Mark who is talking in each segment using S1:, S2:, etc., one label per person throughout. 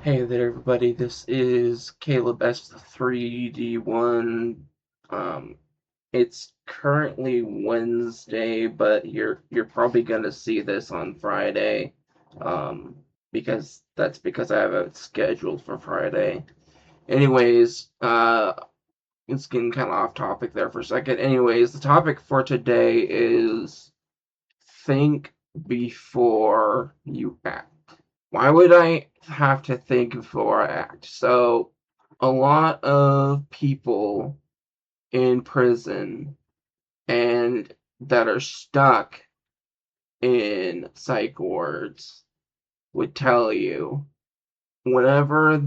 S1: Hey there, everybody. This is Caleb S3D1. Um, it's currently Wednesday, but you're probably gonna see this on Friday, um, because I have it scheduled for Friday. Anyways, it's getting kind of off topic there for a second. Anyways, the topic for today is think before you act. Why would I have to think before I act? So, a lot of people in prison and that are stuck in psych wards would tell you whenever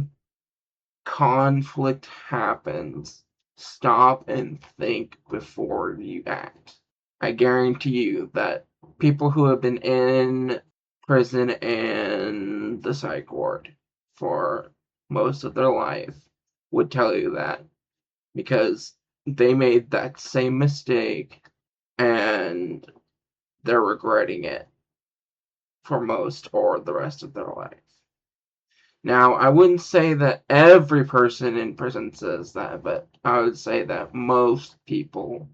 S1: conflict happens, stop and think before you act. I guarantee you that people who have been in prison and the psych ward for most of their life would tell you that because they made that same mistake and they're regretting it for most or the rest of their life. Now, I wouldn't say that every person in prison says that, but I would say that most people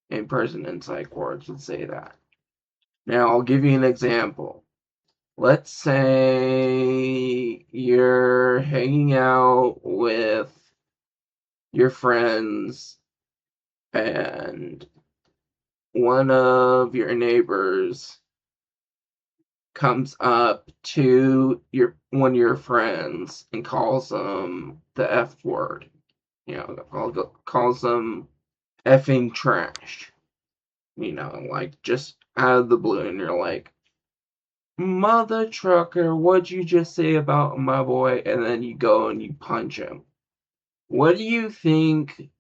S1: in prison and psych wards would say that. Now, I'll give you an example. Let's say you're hanging out with your friends and one of your neighbors comes up to one of your friends and calls them the F word. Calls them effing trash. Like just out of the blue, and you're like, "Mother trucker, what'd you just say about my boy?" And then you go and you punch him. What do you think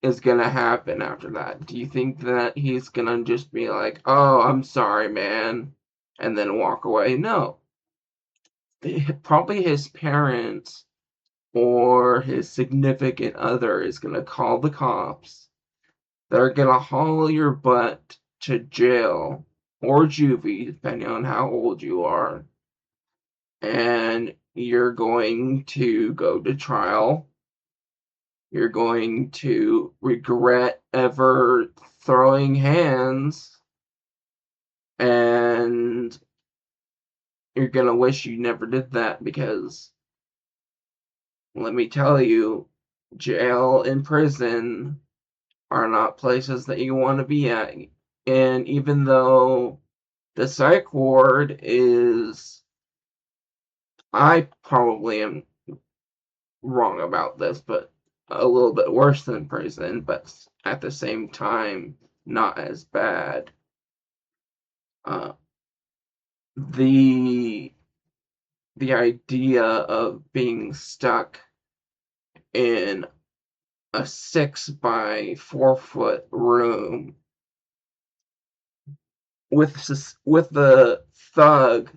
S1: is gonna happen after that? Do you think that he's gonna just be like, "Oh, I'm sorry, man," and then walk away? No. Probably his parents or his significant other is gonna call the cops. They're gonna haul your butt to jail or juvie, depending on how old you are, and you're going to go to trial. You're going to regret ever throwing hands, and you're gonna wish you never did that because let me tell you, jail and prison are not places that you want to be at. And even though the psych ward is, I probably am wrong about this, but a little bit worse than prison, but at the same time, not as bad. Uh, the the idea of being stuck in a 6 by 4 foot room with the thug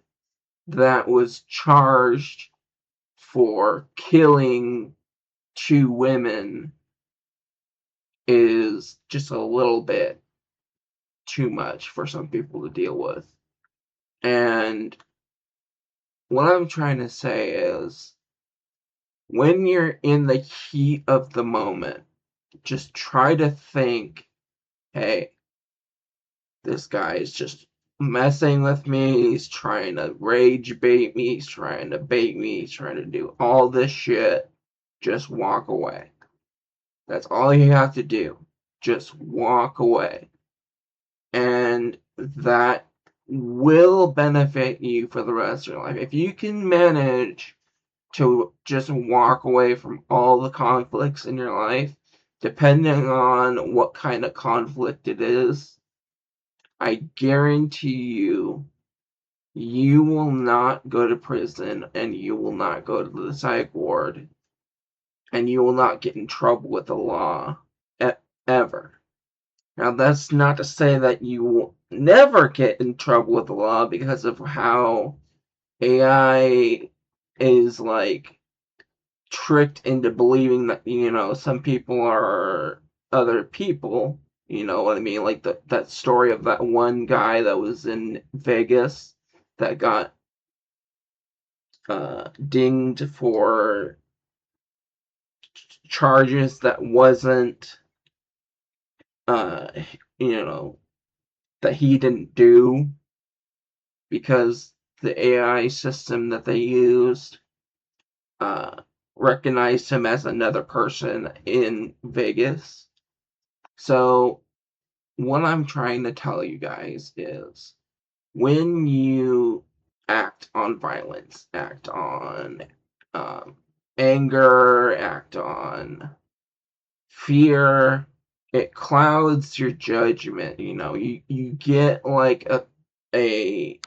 S1: that was charged for killing 2 women is just a little bit too much for some people to deal with. And what I'm trying to say is when you're in the heat of the moment, just try to think, hey, this guy is just messing with me. He's trying to rage bait me. He's trying to bait me. He's trying to do all this shit. Just walk away. That's all you have to do. Just walk away. And that will benefit you for the rest of your life. If you can manage to just walk away from all the conflicts in your life, depending on what kind of conflict it is, I guarantee you, you will not go to prison and you will not go to the psych ward and you will not get in trouble with the law ever. Now, that's not to say that you will never get in trouble with the law because of how AI is like tricked into believing that, some people are other people. You know what I mean? Like that story of that one guy that was in Vegas that got dinged for charges that wasn't, uh, that he didn't do, because the AI system that they used recognized him as another person in Vegas. So, what I'm trying to tell you guys is, when you act on violence, act on anger, act on fear, it clouds your judgment. You get like a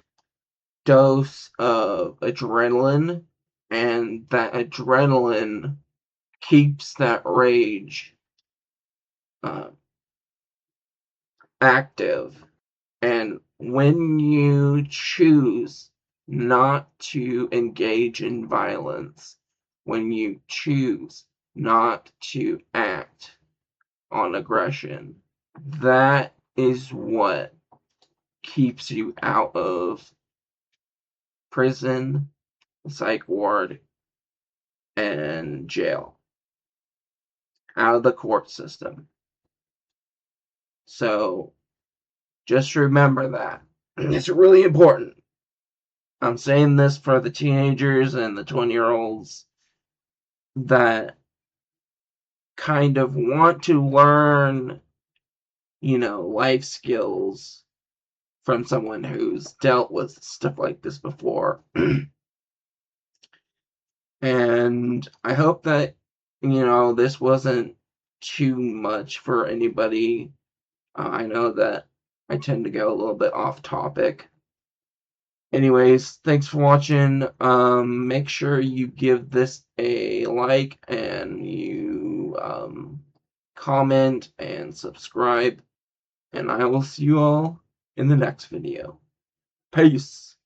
S1: dose of adrenaline, and that adrenaline keeps that rage uh, active. And when you choose not to engage in violence, when you choose not to act on aggression, that is what keeps you out of prison, psych ward, and jail, out of the court system. So just remember that. It's really important. I'm saying this for the teenagers and the 20-year-olds that kind of want to learn, life skills from someone who's dealt with stuff like this before. And I hope that, this wasn't too much for anybody. I know that I tend to go a little bit off topic. Anyways, thanks for watching. Make sure you give this a like, and you comment and subscribe. And I will see you all in the next video. Peace.